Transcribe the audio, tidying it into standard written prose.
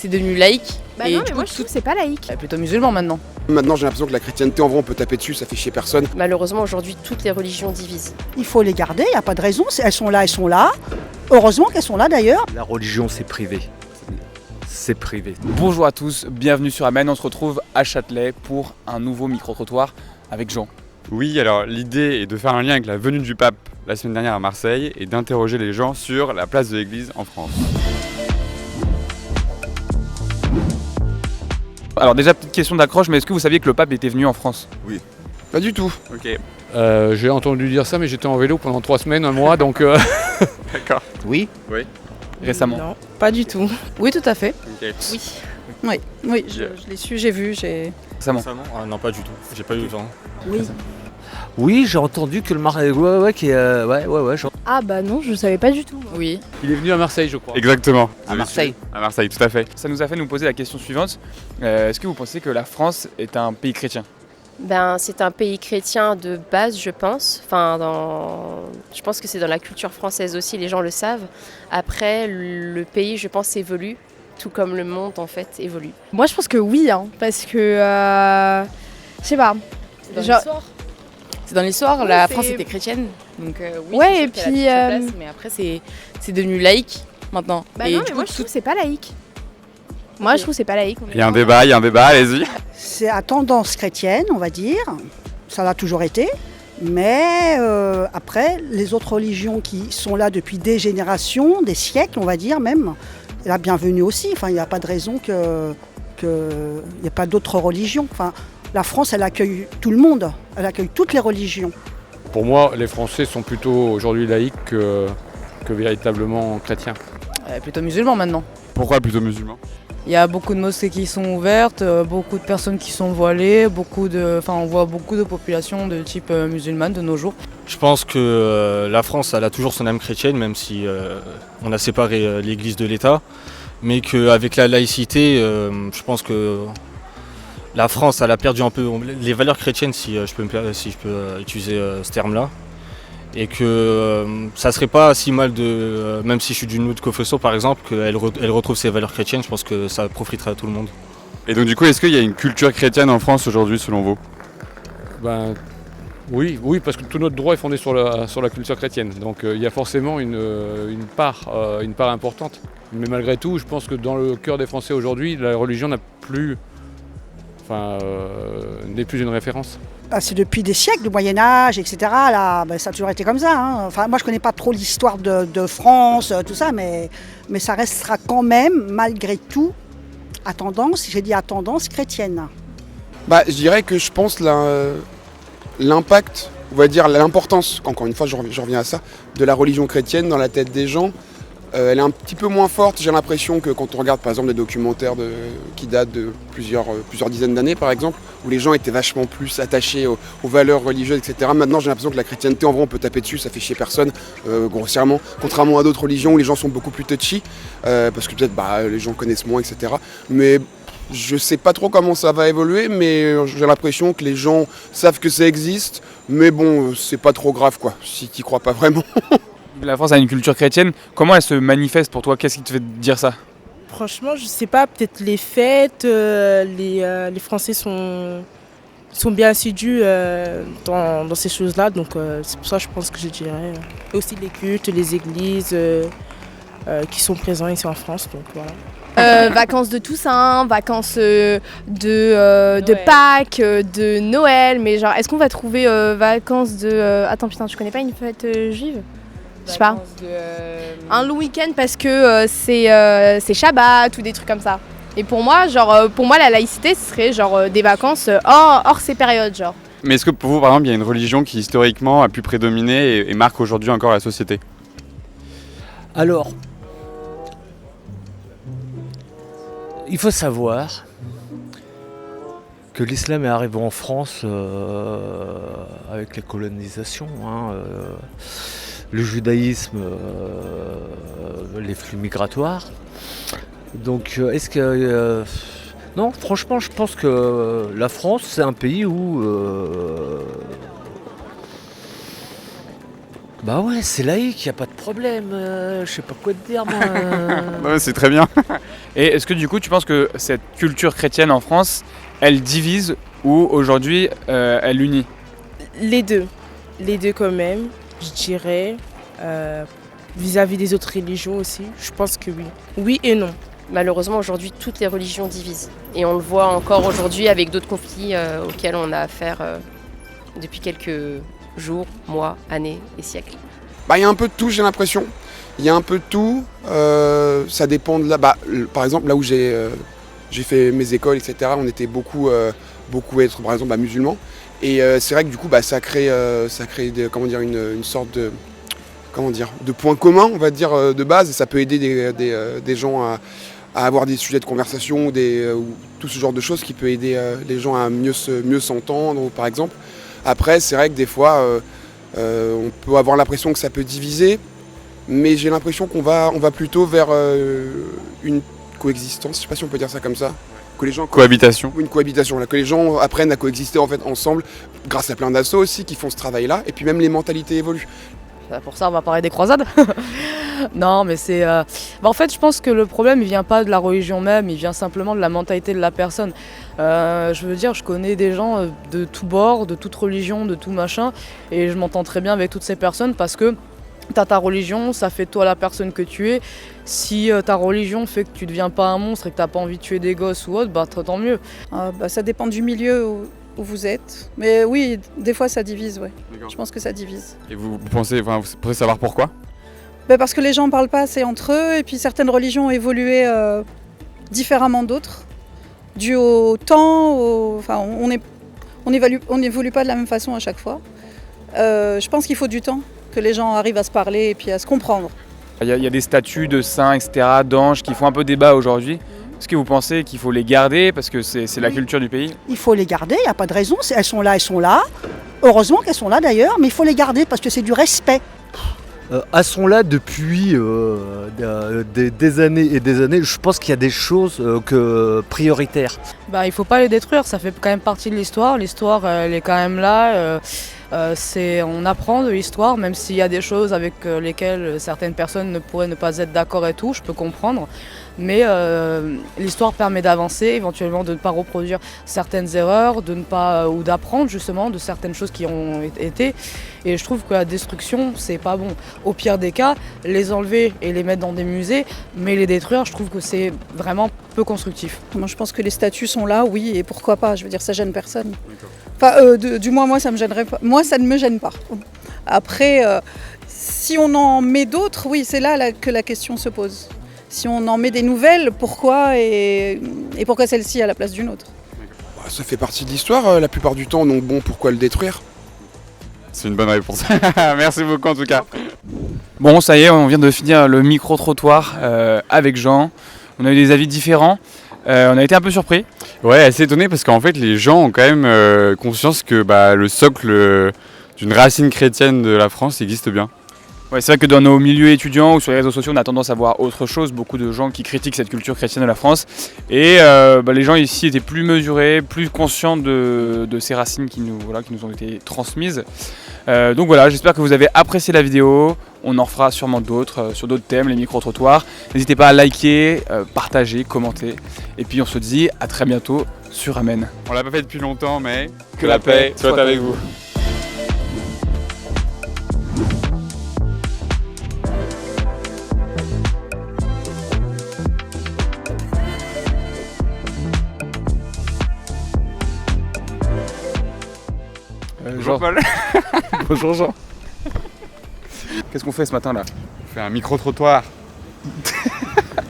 c'est devenu laïque. Bah et non, du mais coup, moi je trouve que c'est pas laïque. c'est plutôt musulman maintenant. Maintenant, j'ai l'impression que la chrétienté, en vrai, on peut taper dessus, ça fait chier personne. Malheureusement, aujourd'hui, toutes les religions divisent. Il faut les garder, il n'y a pas de raison. Si elles sont là, elles sont là. Heureusement qu'elles sont là d'ailleurs. La religion, c'est privé. C'est privé. Bonjour à tous, bienvenue sur Amen. On se retrouve à Châtelet pour un nouveau micro-trottoir avec Jean. Oui, alors l'idée est de faire un lien avec la venue du pape la semaine dernière à Marseille et d'interroger les gens sur la place de l'église en France. Alors déjà, petite question d'accroche, mais est-ce que vous saviez que le pape était venu en France? Pas du tout. Ok, J'ai entendu dire ça, mais j'étais en vélo pendant 3 semaines, un mois, donc... d'accord. Oui. Récemment. Non, pas du tout. Oui, tout à fait. Ok. Oui, je l'ai su, j'ai vu, Récemment. Ah non, pas du tout. J'ai pas eu le temps. Oui. Oui, j'ai entendu que le Marais... Ouais. Ah bah non, je savais pas du tout. moi. Oui. Il est venu à Marseille, je crois. Exactement. À Marseille. À Marseille, tout à fait. Ça nous a fait nous poser la question suivante. Est-ce que vous pensez que la France est un pays chrétien? Ben, c'est un pays chrétien de base, je pense. Je pense que c'est dans la culture française aussi, les gens le savent. Après, le pays, je pense, évolue, tout comme le monde, en fait, évolue. Moi je pense que oui, hein, parce que... je sais pas. C'est dans l'histoire, Oui, la c'est- France était chrétienne. Donc oui, Ouais, c'est et sûr qu'elle a puis, toute sa place, mais après c'est devenu laïque maintenant. Bah et non, du mais coup, moi je trouve que c'est pas laïque. Moi je trouve que c'est pas laïque. Il y a un débat, allez-y. C'est à tendance chrétienne, on va dire. Ça l'a toujours été. Mais après, les autres religions qui sont là depuis des générations, des siècles, on va dire même, la bienvenue aussi. Enfin, il n'y a pas de raison qu'il n'y ait pas d'autres religions. Enfin, la France, elle accueille tout le monde. Elle accueille toutes les religions. Pour moi, les Français sont plutôt aujourd'hui laïcs que véritablement chrétiens. plutôt musulman maintenant. Pourquoi plutôt musulman? Il y a beaucoup de mosquées qui sont ouvertes, beaucoup de personnes qui sont voilées, on voit beaucoup de populations de type musulmane de nos jours. Je pense que la France, elle a toujours son âme chrétienne, même si on a séparé l'Église de l'État. Mais qu'avec la laïcité, je pense que la France, elle a perdu un peu les valeurs chrétiennes, si je peux utiliser ce terme-là. Et que ça serait pas si mal de, même si je suis d'une autre confession par exemple, qu'elle retrouve ses valeurs chrétiennes. Je pense que ça profiterait à tout le monde. Et donc du coup, est-ce qu'il y a une culture chrétienne en France aujourd'hui selon vous? Ben, oui, parce que tout notre droit est fondé sur la culture chrétienne. Donc il y a forcément une part importante. Mais malgré tout, je pense que dans le cœur des Français aujourd'hui, la religion n'est plus une référence. Bah, c'est depuis des siècles, le Moyen-Âge, etc. Là, bah, ça a toujours été comme ça. Hein. Enfin, moi, je ne connais pas trop l'histoire de France, tout ça, mais ça restera quand même, malgré tout, à tendance chrétienne. Bah, je dirais que je pense l'impact, on va dire l'importance, encore une fois, je reviens à ça, de la religion chrétienne dans la tête des gens. Elle est un petit peu moins forte, j'ai l'impression, que quand on regarde par exemple des documentaires qui datent de plusieurs dizaines d'années par exemple, où les gens étaient vachement plus attachés aux valeurs religieuses, etc. Maintenant j'ai l'impression que la chrétienté, en vrai, on peut taper dessus, ça fait chier personne, grossièrement, contrairement à d'autres religions où les gens sont beaucoup plus touchy, parce que peut-être les gens connaissent moins, etc. Mais je sais pas trop comment ça va évoluer, mais j'ai l'impression que les gens savent que ça existe, mais bon, c'est pas trop grave quoi, si t'y crois pas vraiment. La France a une culture chrétienne. Comment elle se manifeste pour toi? Qu'est-ce qui te fait dire ça? Franchement, je sais pas, peut-être les fêtes, les Français sont bien assidus dans ces choses-là, donc c'est pour ça que je pense que je dirais. Et aussi les cultes, les églises qui sont présents ici en France, donc voilà. Vacances de Toussaint, vacances de Pâques, de Noël, mais genre est-ce qu'on va trouver vacances de... Attends putain, tu connais pas une fête juive? Je sais pas. Un long week-end parce que c'est Shabbat ou des trucs comme ça. Et pour moi, la laïcité, ce serait des vacances hors ces périodes, genre. Mais est-ce que pour vous, par exemple, il y a une religion qui historiquement a pu prédominer et marque aujourd'hui encore la société? Alors, il faut savoir que l'islam est arrivé en France avec la colonisation. Le judaïsme, les flux migratoires. Donc, est-ce que... non, franchement, je pense que la France, c'est un pays où Bah ouais, c'est laïque, y a pas de problème. Je sais pas quoi te dire, moi. Ouais, c'est très bien. Et est-ce que du coup tu penses que cette culture chrétienne en France, elle divise ou aujourd'hui elle unit? Les deux quand même, je dirais. Vis-à-vis des autres religions aussi, je pense que oui. Oui et non. Malheureusement, aujourd'hui, toutes les religions divisent. Et on le voit encore aujourd'hui avec d'autres conflits auxquels on a affaire depuis quelques jours, mois, années et siècles. Bah, il y a un peu de tout, j'ai l'impression. Il y a un peu de tout. Ça dépend de là. Bah, par exemple, là où j'ai fait mes écoles, etc., on était beaucoup à être, par exemple, musulmans. Et c'est vrai que du coup, ça crée une sorte de point commun, on va dire, de base. Et ça peut aider des gens à avoir des sujets de conversation ou tout ce genre de choses qui peut aider les gens à mieux s'entendre, par exemple. Après, c'est vrai que des fois, on peut avoir l'impression que ça peut diviser, mais j'ai l'impression qu'on va plutôt vers une coexistence, je sais pas si on peut dire ça comme ça. Que les gens Cohabitation. Une cohabitation, là, que les gens apprennent à coexister en fait ensemble, grâce à plein d'assos aussi qui font ce travail-là, et puis même les mentalités évoluent. Pour ça, on va parler des croisades. Non, mais c'est... en fait, je pense que le problème, il vient pas de la religion même, il vient simplement de la mentalité de la personne. Je veux dire, je connais des gens de tous bords, de toute religion, de tout machin, et je m'entends très bien avec toutes ces personnes parce que t'as ta religion, ça fait de toi la personne que tu es. Si ta religion fait que tu deviens pas un monstre et que t'as pas envie de tuer des gosses ou autre, tant mieux. Ça dépend du milieu où vous êtes. Mais oui, des fois ça divise, ouais. Je pense que ça divise. Et vous pensez savoir pourquoi? Parce que les gens ne parlent pas assez entre eux, et puis certaines religions ont évolué différemment d'autres, dû au temps, on n'évolue pas de la même façon à chaque fois. Je pense qu'il faut du temps, que les gens arrivent à se parler et puis à se comprendre. Il y a des statues de saints, etc., d'anges qui font un peu débat aujourd'hui. Est-ce que vous pensez qu'il faut les garder parce que c'est la culture du pays? Il faut les garder, il n'y a pas de raison. Elles sont là. Heureusement qu'elles sont là d'ailleurs, mais il faut les garder parce que c'est du respect. Elles sont là depuis des années et des années. Je pense qu'il y a des choses prioritaires. Il faut pas les détruire, ça fait quand même partie de l'histoire. L'histoire, elle est quand même là. On apprend de l'histoire, même s'il y a des choses avec lesquelles certaines personnes ne pourraient ne pas être d'accord et tout, je peux comprendre. Mais l'histoire permet d'avancer, éventuellement de ne pas reproduire certaines erreurs, ou d'apprendre justement de certaines choses qui ont été. Et je trouve que la destruction, c'est pas bon. Au pire des cas, les enlever et les mettre dans des musées, mais les détruire, je trouve que c'est vraiment peu constructif. Moi, je pense que les statues sont là, oui, et pourquoi pas. Je veux dire, ça gêne personne. Du moins, moi, ça me gênerait pas. Moi, ça ne me gêne pas. Après, si on en met d'autres, oui, c'est là que la question se pose. Si on en met des nouvelles, pourquoi et pourquoi celle-ci à la place d'une autre? Ça fait partie de l'histoire la plupart du temps, donc bon, pourquoi le détruire? C'est une bonne réponse. Merci beaucoup en tout cas. Bon, ça y est, on vient de finir le micro-trottoir avec Jean. On a eu des avis différents. On a été un peu surpris. Ouais, assez étonné parce qu'en fait les gens ont quand même conscience que le socle d'une racine chrétienne de la France existe bien. Ouais, c'est vrai que dans nos milieux étudiants ou sur les réseaux sociaux, on a tendance à voir autre chose. Beaucoup de gens qui critiquent cette culture chrétienne de la France. Et les gens ici étaient plus mesurés, plus conscients de ces racines qui nous ont été transmises. Donc voilà, j'espère que vous avez apprécié la vidéo. On en refera sûrement d'autres sur d'autres thèmes, les micro-trottoirs. N'hésitez pas à liker, partager, commenter. Et puis on se dit à très bientôt sur Amen. On l'a pas fait depuis longtemps, mais que la paix soit avec vous. Bonjour Paul. Bonjour Jean. Qu'est-ce qu'on fait ce matin là? On fait un micro-trottoir.